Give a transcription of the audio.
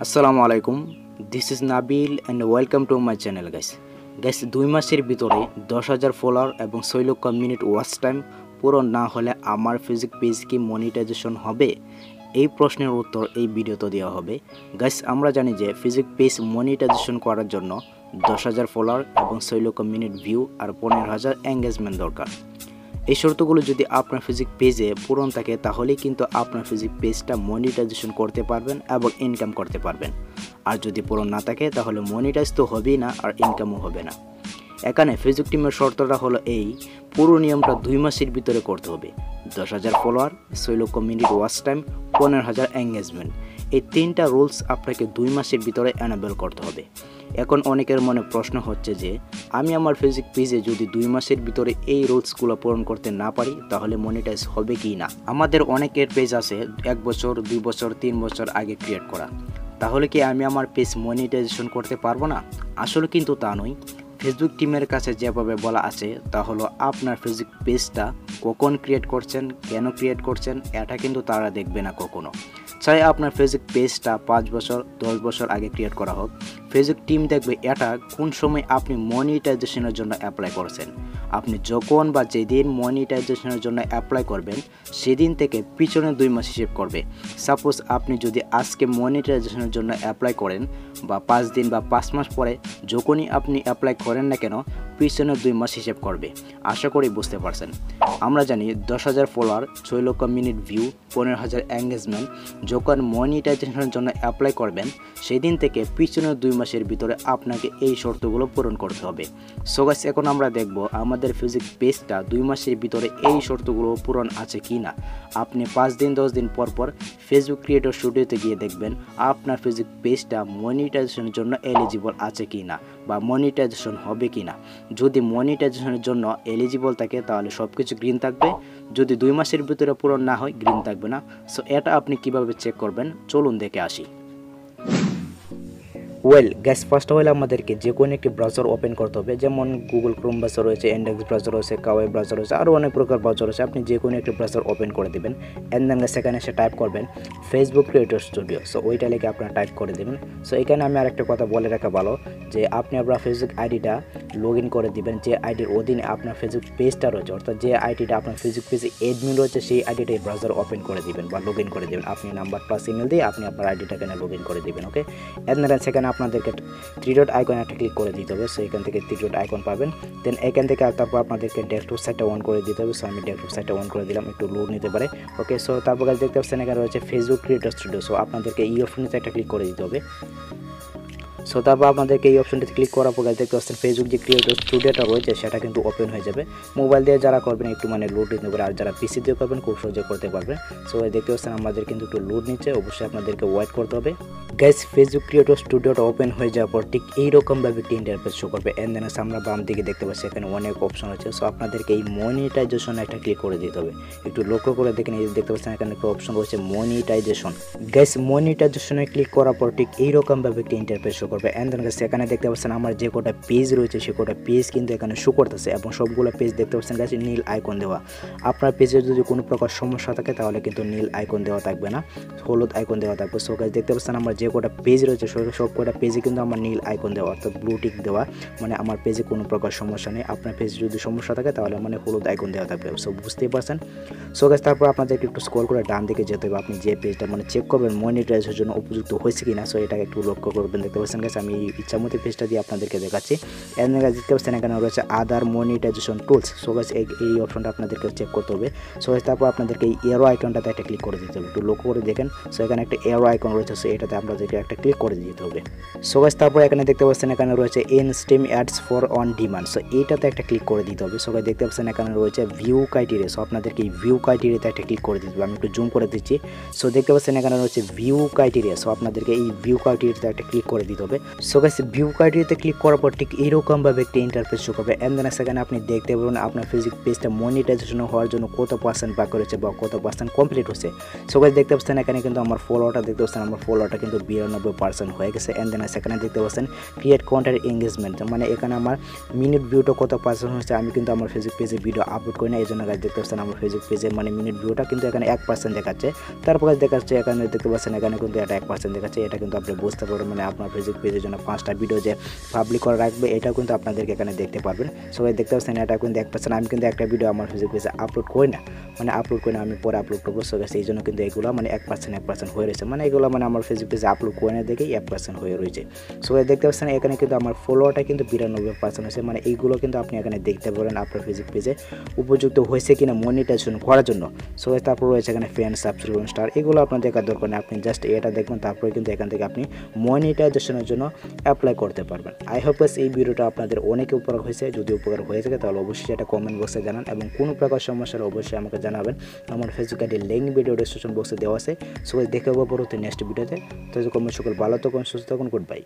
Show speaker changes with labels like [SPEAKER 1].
[SPEAKER 1] আসসালামু আলাইকুম, this is Nabil and welcome to my channel guys. 2 মাসের ভিতরে 10,000 ফলোয়ার এবং 6 লক্ষ মিনিট ওয়াচ টাইম পূরণ না হলে আমার ফেসবুক পেজ কি মনিটাইজেশন হবে? এই প্রশ্নের উত্তর এই ভিডিওতে দেওয়া হবে। গাইস, আমরা জানি যে ফেসবুক পেজ মনিটাইজেশন করার জন্য 10,000 ফলোয়ার এবং 6 লক্ষ মিনিট ভিউ আর 15,000 এঙ্গেজমেন্ট দরকার। এই শর্তগুলো যদি আপনার ফেসবুক পেজে পূরণ থাকে তাহলেই কিন্তু আপনার ফেসবুক পেজটা মনিটাইজেশন করতে পারবেন এবং ইনকাম করতে পারবেন। আর যদি পূরণ না থাকে তাহলে মনিটাইজ তো হবেই না আর ইনকামও হবে না। এখানে ফেসবুক টিমের শর্তটা হলো এই, পুরো নিয়মটা 2 মাসের ভিতরে করতে হবে। 10,000 ফলোয়ার, 6 লক্ষ মিনিট ওয়াচ টাইম, 15,000 এঙ্গেজমেন্ট। এই 3টা রুলস আপনাকে 2 মাসের ভিতরে এনাবেল করতে হবে। এখন অনেকের মনে প্রশ্ন হচ্ছে যে আমি আমার ফেসবুক পেজে যদি 2 মাসের ভিতরে এই রুলসগুলো পূরণ করতে না পারি তাহলে মনিটাইজ হবে কি না। আমাদের অনেকের পেজ আছে 1 বছর, 2 বছর, 3 বছর আগে ক্রিয়েট করা। তাহলে কি আমি আমার পেজ মনিটাইজেশন করতে পারবো না? আসলে কিন্তু তা নয়। ফেসবুক টিমের কাছে যেভাবে বলা আছে তা হলো আপনার ফেসবুক পেজটা কখন ক্রিয়েট করছেন, কেন ক্রিয়েট করছেন, এটা কিন্তু তারা দেখবে না কখনো। চাই আপনার ফেসবুক পেজটা 5 বছর, 10 বছর আগে ক্রিয়েট করা হোক, ফেসবুক টিম দেখবে এটা কোন সময় আপনি মনিটাইজেশনের জন্য অ্যাপ্লাই করছেন। আপনি যখন বা যেদিন মনিটাইজেশনের জন্য অ্যাপ্লাই করবেন সেদিন থেকে পিছনে 2 মাস হিসেব করবে। সাপোজ আপনি যদি আজকে মনিটাইজেশনের জন্য অ্যাপ্লাই করেন বা 5 দিন বা 5 মাস পরে যখনই আপনি অ্যাপ্লাই করেন না কেন পিছনে 2 মাস হিসেব করবে। আশা করি বুঝতে পারছেন। আমরা জানি 10,000 ফলোয়ার, 6 লক্ষ মিনিট ভিউ, 15,000 এঙ্গেজমেন্ট যখন মনিটাইজেশনের জন্য অ্যাপ্লাই করবেন সেদিন থেকে পিছনে 2 মাসের ভিতরে আপনাকে এই শর্তগুলো পূরণ করতে হবে। সো গাইস, এখন আমরা দেখব আমাদের ফেসবুক পেজটা 2 মাসের ভিতরে এই শর্তগুলো পূরণ আছে কি না। আপনি 5 দিন 10 দিন পর পর ফেসবুক ক্রিয়েটর স্টুডিওতে গিয়ে দেখবেন আপনার ফেসবুক পেজটা মনিটাইজেশনের জন্য এলিজিবল আছে কি না বা মনিটাইজেশন হবে কি না। যদি মনিটাইজেশনের জন্য এলিজিবল থাকে তাহলে সব কিছু গ্রিন থাকবে, যদি 2 মাসের ভিতরে পূরণ না হয় গ্রিন থাকবে না। সো এটা আপনি কিভাবে চেক করবেন চলুন দেখে আসি। ফার্স্ট হলে আমাদেরকে যে কোনো একটি ব্রাউজার ওপেন করতে হবে, যেমন গুগল ক্রোম ব্রাউজার রয়েছে, ইন্ডেক্স ব্রাউজার রয়েছে, কাওয়াই ব্রাউজার রয়েছে, আরও অনেক প্রকার ব্রাউজার রয়েছে। আপনি যে কোনো একটি ব্রাউজার ওপেন করে দেবেন অ্যান্ড দেন সেখানে এসে টাইপ করবেন ফেসবুক ক্রিয়েটর স্টুডিও। সো ওইটা লিখে আপনারা টাইপ করে দেবেন। সো এখানে আমি আরেকটা কথা বলে রাখা ভালো যে আপনি আপনার ফেসবুক আইডিটা লগ ইন করে দিবেন যে আইডির অধীনে আপনার ফেসবুক পেজটা রয়েছে, অর্থাৎ যে আইডিটা আপনার ফেসবুক পেজে অ্যাডমিন রয়েছে সেই আইডিটা এই ব্রাউজার ওপেন করে দিবেন বা লগ ইন করে দেবেন। আপনি নাম্বার প্লাস ইমেল দিয়ে আপনি আপনার আইডিটাকে লগ ইন করে দেবেন। ওকে, অ্যান্ড দেন সেখানে আপনাদেরকে 3 ডট আইকন একটা ক্লিক করে দিতে হবে। সো এখান থেকে 3 ডট আইকন পাবেন। দেন এখান থেকে তারপর আপনাদেরকে ডেস্কটপ সাইটটা অন করে দিতে হবে। সো আমি ডেস্কটপ সাইটটা অন করে দিলাম, একটু লোড নিতে পারে। ওকে, সো তারপর দেখতে পাচ্ছেন এখানে রয়েছে ফেসবুক ক্রিয়েটর স্টুডিও। সো আপনাদেরকে এই অপশনটাতে একটা ক্লিক করে দিতে হবে। সো তারপর আপনাদেরকে এই অপশনটাতে ক্লিক করার পর দেখতে পাচ্ছেন ফেসবুক যে ক্রিয়েটর স্টুডিওটা রয়েছে সেটা কিন্তু ওপেন হয়ে যাবে। মোবাইল দিয়ে যারা করবেন একটু লোড নিতে পারে, আর যারা পিসি দিয়ে করবেন খুব সহজে করতে পারবেন। সো দেখতে পাচ্ছেন আমাদের কিন্তু একটু লোড নিচ্ছে, অবশ্যই আপনাদেরকে ওয়েট করতে হবে। গাইস, ফেসবুক ক্রিয়েটর স্টুডিওটা ওপেন হয়ে যাওয়ার পর ঠিক এইরকমভাবে একটি ইন্টারফেস শো করবে। অ্যান্ড দেন আমরা বাম দিকে দেখতে পাচ্ছি এখানে অনেক অপশন আছে। সো আপনাদেরকে এই মনিটাইজেশন একটা ক্লিক করে দিতে হবে। একটু লক্ষ্য করে দেখেন, এই দেখতে পাচ্ছেন এখানে একটা অপশন রয়েছে মনিটাইজেশন। গাইস, মনিটাইজেশনে ক্লিক করার পর ঠিক এইরকমভাবে একটি ইন্টারফেস শো করবে। অ্যান্ড দেন গাইস এখানে দেখতে পাচ্ছেন আমার যে কটা পেজ রয়েছে সে কটা পেজ কিন্তু এখানে শো করতেছে এবং সবগুলো পেজ দেখতে পাচ্ছেন গাইস নীল আইকন দেওয়া। আপনার পেজে যদি কোনো প্রকার সমস্যা থাকে তাহলে কিন্তু নীল আইকন দেওয়া থাকবে না, হলুদ আইকন দেওয়া থাকবে। সো গাইস দেখতে পাচ্ছেন আমার যে কটা পেজ রয়েছে সব কটা পেজে কিন্তু আমার নীল আইকন দেওয়া, অর্থাৎ ব্লু টিক দেওয়া, মানে আমার পেজে কোনো প্রকার সমস্যা নেই। আপনার পেজে যদি সমস্যা থাকে তাহলে হলুদ আইকন দেওয়া থাকবে। সো বুঝতেই পারছেন। সো গাইস তারপর আপনাদেরকে একটু স্ক্রল করে ডান দিকে যেতে হবে। আপনি যে পেজটা চেক করবেন মনিটাইজেশনের জন্য উপযুক্ত হয়েছে কিনা, সো এটাকে একটু লক্ষ্য করবেন। দেখতে পাচ্ছেন গাইস আমি ইচ্ছামতো পেজটা দিয়ে আপনাদেরকে দেখাচ্ছি। এর গাইস দেখতে পাচ্ছেন এখানে রয়েছে আদার মনিটাইজেশন টুলস। সো গাইস এই অপশনটা আপনাদেরকে চেক করতে হবে। সো গাইস তারপর আপনাদেরকে এই এরো আইকনটাতে একটা ক্লিক করে দিতে হবে, একটু লক্ষ্য করে দেখেন। সো এখানে একটা এরো আইকন রয়েছে, সো এটাতে আপনাদেরকে একটা ক্লিক করে দিতে হবে। সো গাইস তারপর এখানে দেখতে পাচ্ছেন এখানে রয়েছে instream ads for on demand. So এইটাতে একটা ক্লিক করে দিতে হবে। সো গাইস দেখতে পাচ্ছেন এখানে রয়েছে ভিউ ক্রাইটেরিয়া। সো আপনাদেরকে এই ভিউ ক্রাইটেরিয়াতে একটা ক্লিক করে দিতে হবে। আমি একটু জুম করে দিচ্ছি। সো দেখতে পাচ্ছেন এখানে রয়েছে ভিউ ক্রাইটেরিয়া। সো আপনাদেরকে এই ভিউ ক্রাইটেরিয়াতে একটা ক্লিক করে দিতে হবে। সো গাইস ভিউ ক্রাইটেরিয়াতে ক্লিক করার পর ঠিক এরকমভাবে একটা ইন্টারফেস শো করবে এন্ড দেন সেখানে আপনি দেখতে পারবেন আপনার ফেসবুক পেজটা মনিটাইজেশন হওয়ার জন্য কত পার্সেন্ট বাকি রয়েছে বা কত পার্সেন্ট কমপ্লিট হচ্ছে। সো গাইস দেখতে পাচ্ছেন এখানে কিন্তু আমার ফলোয়ারটা দেখতে পাচ্ছেন আমার ফলোয়ারটা কিন্তু 92% হয়ে গেছে এন্ড দেন সেখানে দেখতে পাচ্ছেন ক্রিয়েট কন্টেন্ট এঙ্গেজমেন্ট মানে এখানে আমার মিনিট ভিউটা কত পার্সেন্ট হচ্ছে। আমি কিন্তু আমার ফেসবুক পেজে ভিডিও আপলোড করি না, এই জন্য গাইস দেখতে পাচ্ছেন আমার ফেসবুক পেজের মানে মিনিট ভিউটা কিন্তু এখানে 1% দেখাচ্ছে। তারপর দেখাচ্ছে এখানে দেখতে পাচ্ছেন এখানে কিন্তু এটা 1% দেখাচ্ছে। এটা কিন্তু আপনি বুঝতে পারবেন মানে আপনার ফেসবুক পেজের জন্য 5টা ভিডিও যে পাবলিক করে রাখবে এটাও কিন্তু আপনাদেরকে এখানে দেখতে পারবেন। সবাই দেখতে পাচ্ছেন এটা কিন্তু 1%। আমি কিন্তু একটা ভিডিও আমার ফেসবুক পেজে আপলোড করি না, মানে আপলোড করি না, আমি পরে আপলোড করবো। সো গাইস এই জন্য কিন্তু এগুলো মানে 1% হয়ে রয়েছে, মানে এগুলো মানে আমার ফেসবুক পেজে আপলোড করে না দেখেই 1% হয়ে রয়েছে। সো গাইস দেখতে পাচ্ছেন এখানে কিন্তু আমার ফলোয়ারটা কিন্তু 92% হয়েছে, মানে এইগুলো কিন্তু আপনি এখানে দেখতে পারেন আপনার ফেসবুক পেজে উপযুক্ত হয়েছে কিনা মনিটাইজেশন করার জন্য। সো গাইস তারপর রয়েছে এখানে ফ্রেন্ড সাবস্ক্রিপশন স্টার, এগুলো আপনার দেখার দরকার নেই, আপনি জাস্ট এটা দেখবেন তারপরে কিন্তু এখান থেকে আপনি মনিটাইজেশনের জন্য অ্যাপ্লাই করতে পারবেন। আই হোপ এই ভিডিওটা আপনাদের অনেক উপকার হয়েছে। যদি উপকার হয়ে থাকে তাহলে অবশ্যই এটা কমেন্ট বক্সে জানান এবং কোনো প্রকার সমস্যার অবশ্যই আমাকে জানাবেন। আমার ফেসবুক আইডির লিঙ্ক ভিডিও ডেসক্রিপশন বক্সে দেওয়া আছে। সো দেখে পাবো পরবর্তী নেক্সট ভিডিওতে। তো কমেন্ট সকল ভালো থাকুন, সুস্থ থাকুন, গুড বাই।